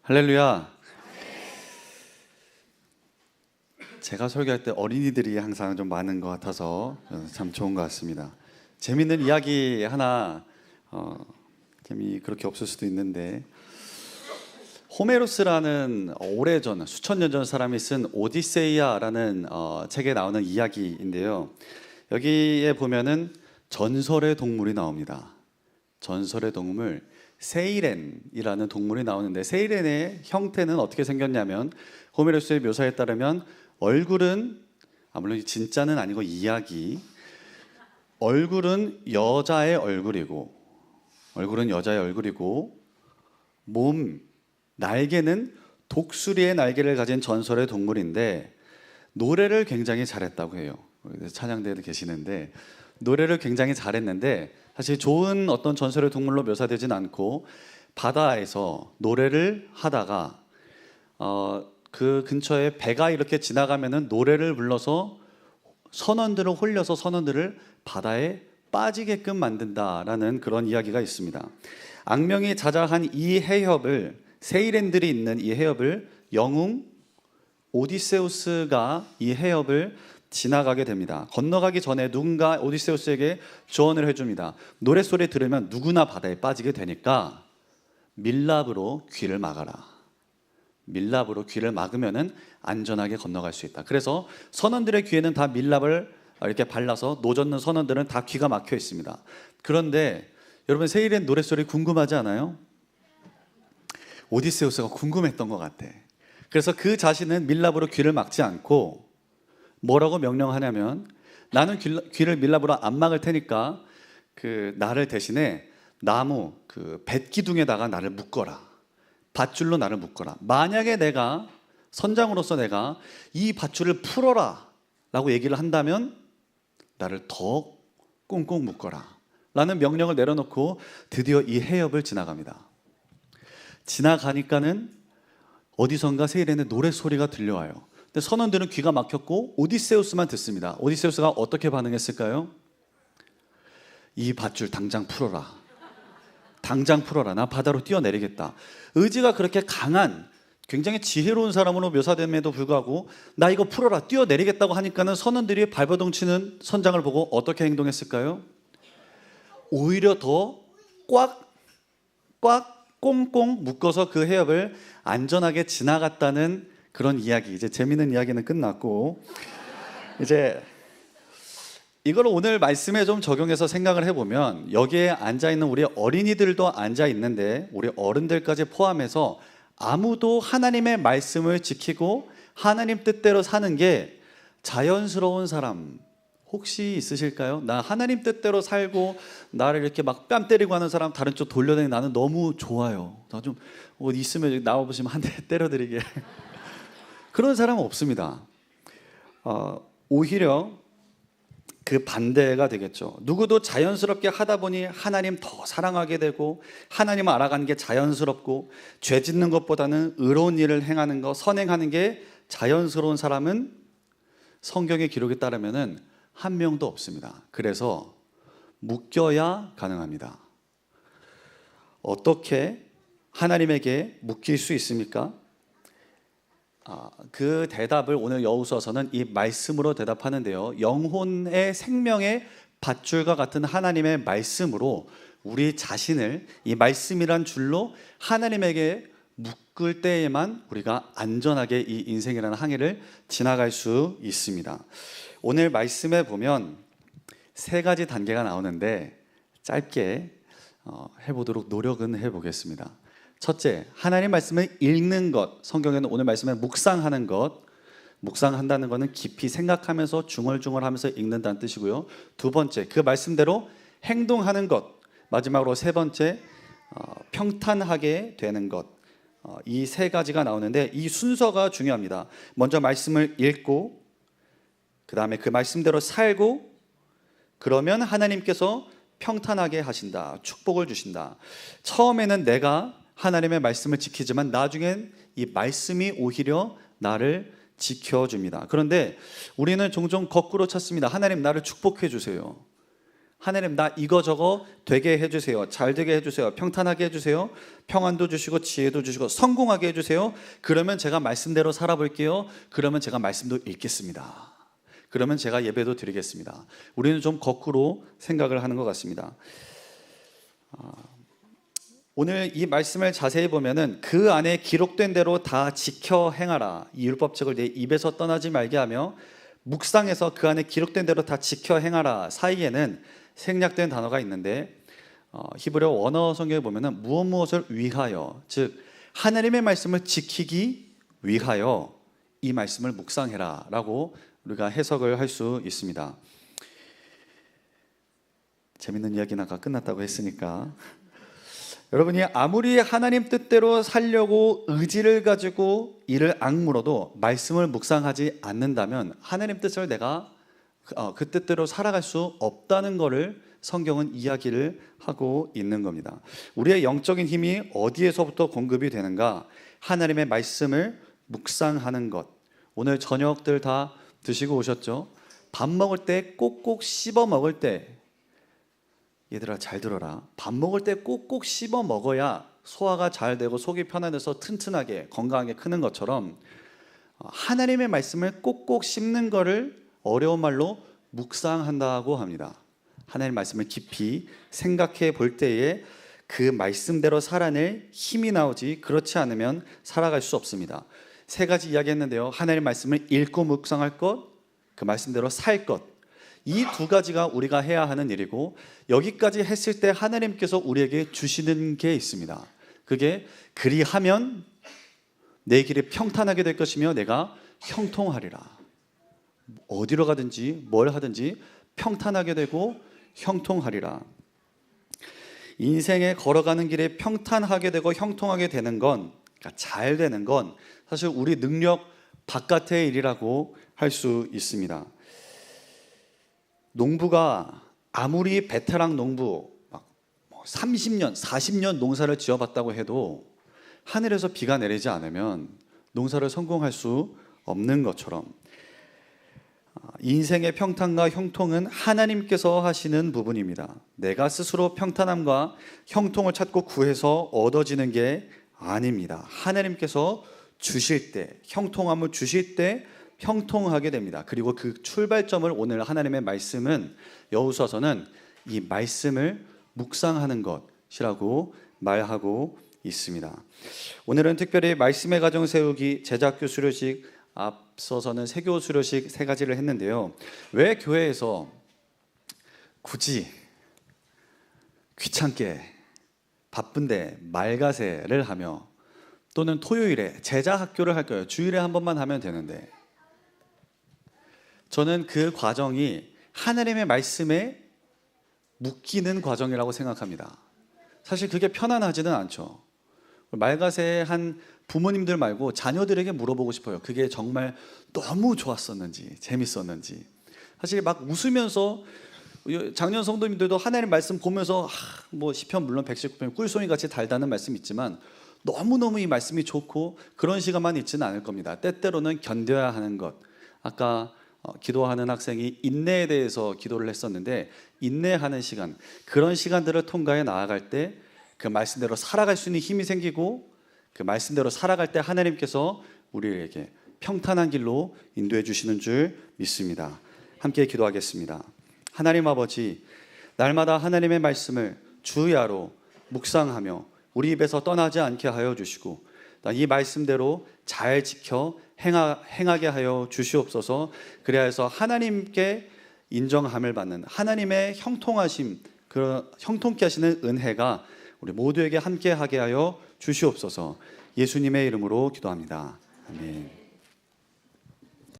할렐루야. 제가 설교할 때 어린이들이 항상 좀 많은 것 같아서 참 좋은 것 같습니다. 재밌는 이야기 하나, 재미 그렇게 없을 수도 있는데, 호메로스라는 오래전 수천 년 전 사람이 쓴 오디세이아라는 책에 나오는 이야기인데요. 여기에 보면은 전설의 동물이 나옵니다. 전설의 동물 세이렌이라는 동물이 나오는데, 세이렌의 형태는 어떻게 생겼냐면, 호메로스의 묘사에 따르면 얼굴은, 물론 진짜는 아니고 이야기, 얼굴은 여자의 얼굴이고 몸, 날개는 독수리의 날개를 가진 전설의 동물인데, 노래를 굉장히 잘했다고 해요. 찬양대에도 계시는데, 노래를 굉장히 잘했는데, 사실 좋은 어떤 전설의 동물로 묘사되진 않고, 바다에서 노래를 하다가 그 근처에 배가 이렇게 지나가면은 노래를 불러서 선원들을 홀려서 선원들을 바다에 빠지게끔 만든다라는 그런 이야기가 있습니다. 악명이 자자한 이 해협을, 세이렌들이 있는 이 해협을 영웅 오디세우스가 이 해협을 지나가게 됩니다. 건너가기 전에 누군가 오디세우스에게 조언을 해줍니다. 노랫소리 들으면 누구나 바다에 빠지게 되니까 밀랍으로 귀를 막아라. 밀랍으로 귀를 막으면은 안전하게 건너갈 수 있다. 그래서 선원들의 귀에는 다 밀랍을 이렇게 발라서 노젓는 선원들은 다 귀가 막혀 있습니다. 그런데 여러분, 세이렌 노랫소리 궁금하지 않아요? 오디세우스가 궁금했던 것 같아. 그래서 그 자신은 밀랍으로 귀를 막지 않고 뭐라고 명령하냐면, 나는 귀를 밀랍으로 안 막을 테니까 그 나를 대신에 나무 그 뱃기둥에다가 나를 묶어라. 밧줄로 나를 묶어라. 만약에 내가 선장으로서 내가 이 밧줄을 풀어라 라고 얘기를 한다면 나를 더 꽁꽁 묶어라 라는 명령을 내려놓고 드디어 이 해협을 지나갑니다. 지나가니까는 어디선가 세이렌의 노랫소리가 들려와요. 근데 선원들은 귀가 막혔고 오디세우스만 듣습니다. 오디세우스가 어떻게 반응했을까요? 이 밧줄 당장 풀어라. 당장 풀어라. 나 바다로 뛰어내리겠다. 의지가 그렇게 강한, 굉장히 지혜로운 사람으로 묘사됨에도 불구하고 나 이거 풀어라, 뛰어내리겠다고 하니까는 선원들이 발버둥 치는 선장을 보고 어떻게 행동했을까요? 오히려 더 꽉 꽁꽁 묶어서 그 해협을 안전하게 지나갔다는 그런 이야기. 이제 재미있는 이야기는 끝났고, 이제 이걸 오늘 말씀에 좀 적용해서 생각을 해보면, 여기에 앉아있는 우리 어린이들도 앉아있는데 우리 어른들까지 포함해서 아무도 하나님의 말씀을 지키고 하나님 뜻대로 사는 게 자연스러운 사람 혹시 있으실까요? 나 하나님 뜻대로 살고 나를 이렇게 막 뺨 때리고 하는 사람, 다른 쪽 돌려다니는 나는 너무 좋아요. 나 좀 있으면 나와보시면 한 대 때려드리게. 그런 사람은 없습니다. 오히려 그 반대가 되겠죠. 누구도 자연스럽게 하다 보니 하나님 더 사랑하게 되고, 하나님을 알아가는 게 자연스럽고, 죄 짓는 것보다는 의로운 일을 행하는 거, 선행하는 게 자연스러운 사람은 성경의 기록에 따르면은 한 명도 없습니다. 그래서 묶여야 가능합니다. 어떻게 하나님에게 묶일 수 있습니까? 그 대답을 오늘 여호수아서는 이 말씀으로 대답하는데요. 영혼의 생명의 밧줄과 같은 하나님의 말씀으로 우리 자신을 이 말씀이란 줄로 하나님에게 묶을 때에만 우리가 안전하게 이 인생이라는 항해를 지나갈 수 있습니다. 오늘 말씀에 보면 세 가지 단계가 나오는데 짧게 해보도록 노력은 해보겠습니다. 첫째, 하나님 말씀을 읽는 것. 성경에는 오늘 말씀에 묵상하는 것, 묵상한다는 것은 깊이 생각하면서 중얼중얼하면서 읽는다는 뜻이고요. 두 번째, 그 말씀대로 행동하는 것. 마지막으로 세 번째, 평탄하게 되는 것. 이 세 가지가 나오는데 이 순서가 중요합니다. 먼저 말씀을 읽고, 그 다음에 그 말씀대로 살고, 그러면 하나님께서 평탄하게 하신다, 축복을 주신다. 처음에는 내가 하나님의 말씀을 지키지만 나중엔 이 말씀이 오히려 나를 지켜줍니다. 그런데 우리는 종종 거꾸로 찾습니다. 하나님, 나를 축복해 주세요. 하나님 나 이거 저거 되게 해주세요. 잘 되게 해주세요. 평탄하게 해주세요. 평안도 주시고 지혜도 주시고 성공하게 해주세요. 그러면 제가 말씀대로 살아볼게요. 그러면 제가 말씀도 읽겠습니다. 그러면 제가 예배도 드리겠습니다. 우리는 좀 거꾸로 생각을 하는 것 같습니다. 오늘 이 말씀을 자세히 보면은 그 안에 기록된 대로 다 지켜 행하라. 이 율법책을 내 입에서 떠나지 말게 하며 묵상해서 그 안에 기록된 대로 다 지켜 행하라 사이에는 생략된 단어가 있는데 히브리어 원어 성경에 보면은 무엇을 위하여, 즉 하나님의 말씀을 지키기 위하여 이 말씀을 묵상해라 라고 우리가 해석을 할 수 있습니다. 재밌는 이야기는 아까 끝났다고 했으니까 여러분이 아무리 하나님 뜻대로 살려고 의지를 가지고 이를 악물어도 말씀을 묵상하지 않는다면 하나님 뜻을 내가 그 뜻대로 살아갈 수 없다는 것을 성경은 이야기를 하고 있는 겁니다. 우리의 영적인 힘이 어디에서부터 공급이 되는가? 하나님의 말씀을 묵상하는 것. 오늘 저녁들 다 드시고 오셨죠? 밥 먹을 때 꼭꼭 씹어 먹을 때, 얘들아 잘 들어라, 밥 먹을 때 꼭꼭 씹어 먹어야 소화가 잘 되고 속이 편안해서 튼튼하게 건강하게 크는 것처럼 하나님의 말씀을 꼭꼭 씹는 것을 어려운 말로 묵상한다고 합니다. 하나님의 말씀을 깊이 생각해 볼 때에 그 말씀대로 살아낼 힘이 나오지, 그렇지 않으면 살아갈 수 없습니다. 세 가지 이야기했는데요. 하나님의 말씀을 읽고 묵상할 것, 그 말씀대로 살 것, 이 두 가지가 우리가 해야 하는 일이고, 여기까지 했을 때 하나님께서 우리에게 주시는 게 있습니다. 그게 그리하면 내 길이 평탄하게 될 것이며 내가 형통하리라. 어디로 가든지 뭘 하든지 평탄하게 되고 형통하리라. 인생에 걸어가는 길에 평탄하게 되고 형통하게 되는 건, 그러니까 잘 되는 건 사실 우리 능력 바깥의 일이라고 할 수 있습니다. 농부가 아무리 베테랑 농부 30년, 40년 농사를 지어봤다고 해도 하늘에서 비가 내리지 않으면 농사를 성공할 수 없는 것처럼 인생의 평탄과 형통은 하나님께서 하시는 부분입니다. 내가 스스로 평탄함과 형통을 찾고 구해서 얻어지는 게 아닙니다. 하나님께서 주실 때, 형통함을 주실 때 형통하게 됩니다. 그리고 그 출발점을 오늘 하나님의 말씀은, 여호수아서는 이 말씀을 묵상하는 것이라고 말하고 있습니다. 오늘은 특별히 말씀의 가정 세우기, 제자학교 수료식, 앞서서는 세교 수료식 세 가지를 했는데요. 왜 교회에서 굳이 귀찮게 바쁜데 말가세를 하며 또는 토요일에 제자학교를 할까요? 주일에 한 번만 하면 되는데, 저는 그 과정이 하나님의 말씀에 묶이는 과정이라고 생각합니다. 사실 그게 편안하지는 않죠. 말가세 한 부모님들 말고 자녀들에게 물어보고 싶어요. 그게 정말 너무 좋았었는지, 재밌었는지. 사실 막 웃으면서, 작년 성도님들도 하나님 말씀 보면서 뭐 시편 물론 119편 꿀송이 같이 달다는 말씀 있지만 너무너무 이 말씀이 좋고 그런 시간만 있지는 않을 겁니다. 때때로는 견뎌야 하는 것. 아까 기도하는 학생이 인내에 대해서 기도를 했었는데, 인내하는 시간, 그런 시간들을 통과해 나아갈 때 그 말씀대로 살아갈 수 있는 힘이 생기고, 그 말씀대로 살아갈 때 하나님께서 우리에게 평탄한 길로 인도해 주시는 줄 믿습니다. 함께 기도하겠습니다. 하나님 아버지, 날마다 하나님의 말씀을 주야로 묵상하며 우리 입에서 떠나지 않게 하여 주시고, 이 말씀대로 잘 지켜 행하게 하여 주시옵소서. 그래야 해서 하나님께 인정함을 받는 하나님의 형통하심, 그 형통케 하시는 은혜가 우리 모두에게 함께하게 하여 주시옵소서. 예수님의 이름으로 기도합니다. 아멘.